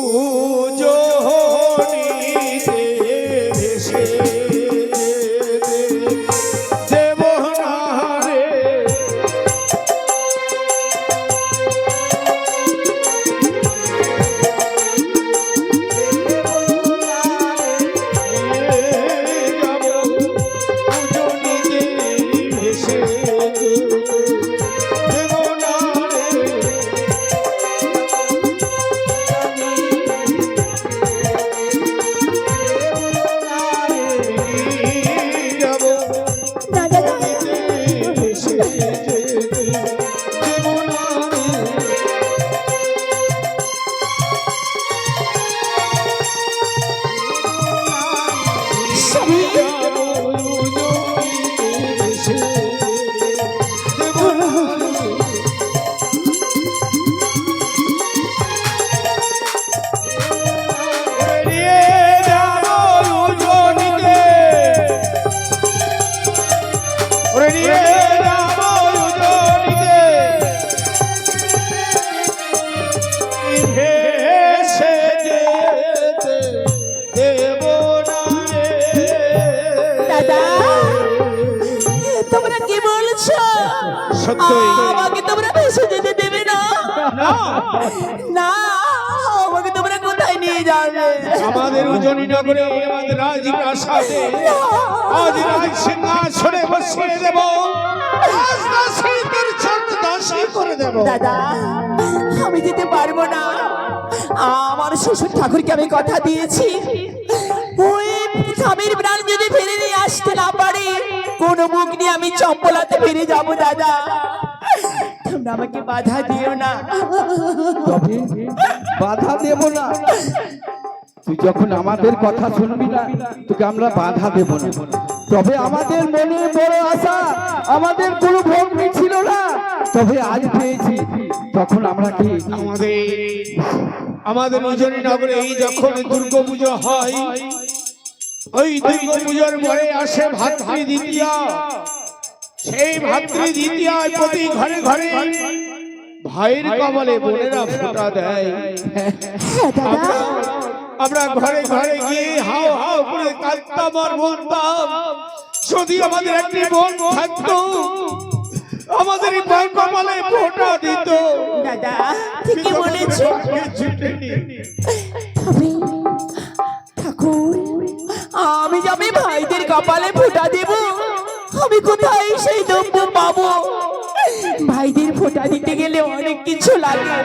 উজনিতে ভেসে দেব না রে। উজনিতে ভেসে দেব না রে। তোমরা কি বলছো? আমাকে তোমরা ভেসে যেতে দেবে না? না, আমাকে তোমরা কোথায় নিয়ে যাবে? আমাদের উজনি নগরে আমাদের রাজপ্রাসাদে আজ রাজ সিংহাসনে বসিয়ে দেব। দাদা, আমি যেতে পারবো না। আমার শ্বশুর ঠাকুরকে আমি কথা দিয়েছি, ওই স্বামীর প্রাণ যদি ফিরে নিয়ে আসতে না পারে, কোন মুখ নিয়ে আমি চম্পলাতে ফিরে যাব। দাদা, তোমরা আমাকে বাধা দিও না। তবে বাধা দেব না। তুই যখন আমাদের কথা শুনবি না, তোকে আমরা বাধা দেব না। তবে আমাদের মনে বড় আশা, আমাদের কোনো ভগ্নি ছিল না, তবে আজ পেয়েছি। তখন আমরা কি আমাদের উজনি নগরে এই যখন দুর্গাপুজো হয়, ওই দুর্গাপুজোর পরে আসে ভাতৃ দ্বিতীয়া। সেই ভাতৃ দ্বিতীয়ায় প্রতি ঘরে ঘরে ভাইয়ের কপালে বোনেরা ফোঁটা দেয়। আমরা ঘরে ঘরে গিয়ে হাও হাও করে কাঁদতাম আর বলতাম, যদি আমাদের একটি বোন থাকতো, আমাদের ভাই কপালে ফোঁটা দিত। দাদা, ঠিকই বলেছো। ঠাকুর, আমি যাবে ভাইদের কপালে ফোঁটা দেব, আমি কোথায় সেই দ্রব্য পাবো? ভাইদের ফোঁটা দিতে গেলে অনেক কিছু লাগে।